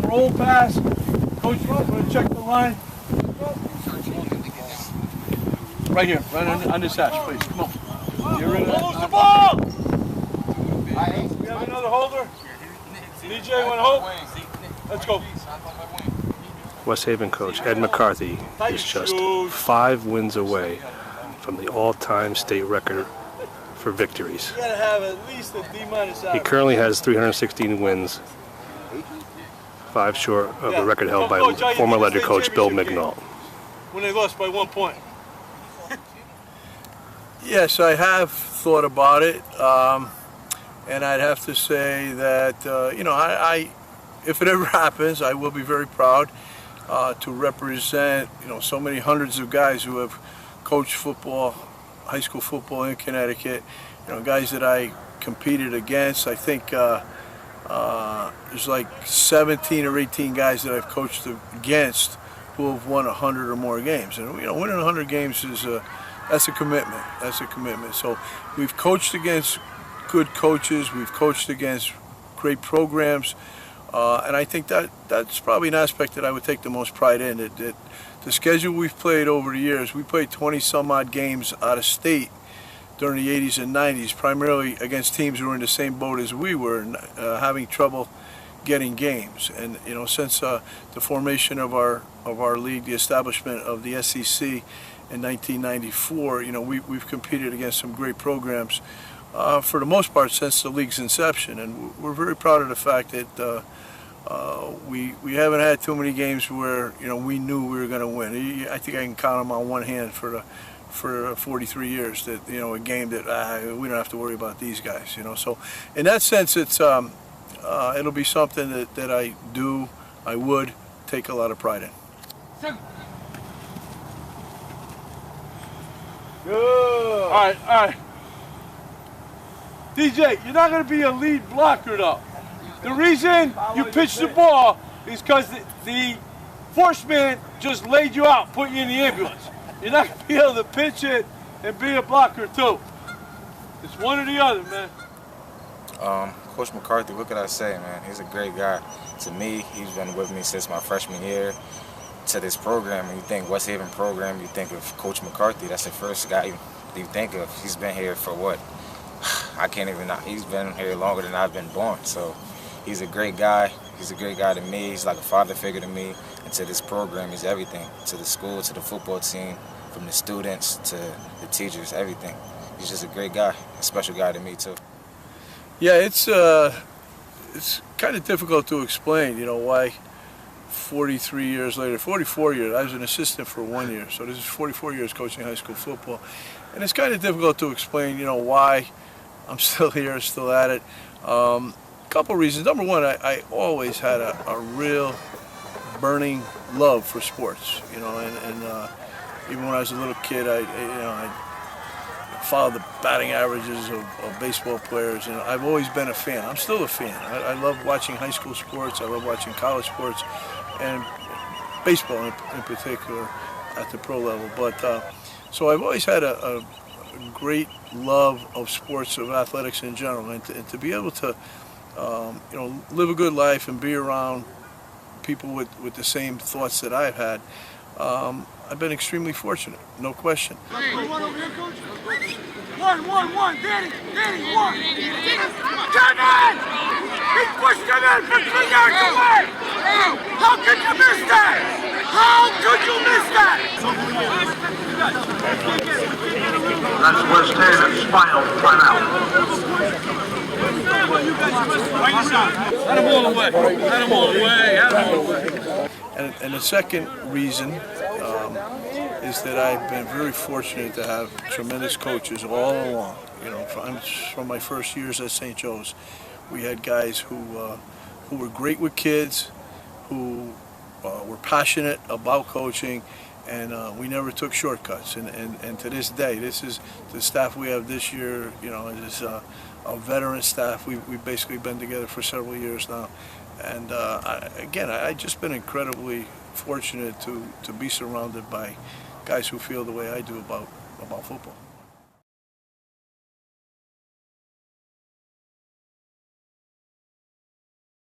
roll pass. Coach, you want to check the line? Right here, right on this hatch, please. Come on. You're in there. Lose the ball! We have another holder. DJ, want to hold? Let's go. West Haven coach Ed McCarthy is just 5 wins away from the all-time state record for victories. You gotta have at least a D-minus average. He currently has 316 wins, 5 short of the record held by former Ledger coach Bill Mignall. When they lost by 1 point. Yes, I have thought about it, and I'd have to say that you know, if it ever happens, I will be very proud to represent, you know, so many hundreds of guys who have coached football, high school football in Connecticut. You know, guys that I competed against. I think there's like 17 or 18 guys that I've coached against who have won 100 or more games. And you know, winning 100 games is that's a commitment. That's a commitment. So we've coached against good coaches. We've coached against great programs. And I think that's probably an aspect that I would take the most pride in. That the schedule we've played over the years, we played 20-some-odd games out of state during the 80s and 90s, primarily against teams who were in the same boat as we were, having trouble getting games. And you know, since the formation of our league, the establishment of the SEC in 1994, you know, we've competed against some great programs for the most part since the league's inception, and we're very proud of the fact that we haven't had too many games where, you know, we knew we were going to win. I think I can count them on one hand for 43 years that, you know, a game that we don't have to worry about these guys, you know. So in that sense, it's it'll be something that I would take a lot of pride in. Good. All right. DJ, you're not going to be a lead blocker though. The reason you pitched the ball is because the force man just laid you out, put you in the ambulance. You're not going to be able to pitch it and be a blocker too. It's one or the other, man. Coach McCarthy, what could I say, man? He's a great guy. To me, he's been with me since my freshman year to this program. And you think West Haven program, you think of Coach McCarthy. That's the first guy you think of. He's been here for what? I can't even know. He's been here longer than I've been born. So he's a great guy. He's a great guy to me. He's like a father figure to me. And to this program, he's everything. To the school, to the football team, from the students to the teachers, everything. He's just a great guy, a special guy to me too. Yeah, it's kind of difficult to explain, you know, why 43 years later, 44 years, I was an assistant for 1 year, so this is 44 years coaching high school football. And it's kind of difficult to explain, you know, why I'm still here, still at it. A couple reasons. Number one, I always had a real burning love for sports, you know, and even when I was a little kid, I followed the batting averages of baseball players, and I've always been a fan. I'm still a fan. I love watching high school sports. I love watching college sports, and baseball in particular at the pro level. But so I've always had a great love of sports, of athletics in general, and to be able to you know, live a good life and be around people with the same thoughts that I've had. I've been extremely fortunate, no question. One over here, coach. One. Danny, one. Come in! He pushed him in for 3 yards away! How could you miss that? How could you miss that? That's West Haven's final timeout. Let him all away. And the second reason is that I've been very fortunate to have tremendous coaches all along. You know, from my first years at St. Joe's, we had guys who were great with kids, who were passionate about coaching, and we never took shortcuts. And to this day, this is the staff we have this year. You know, it is a veteran staff. We've basically been together for several years now. And I've just been incredibly fortunate to be surrounded by guys who feel the way I do about football.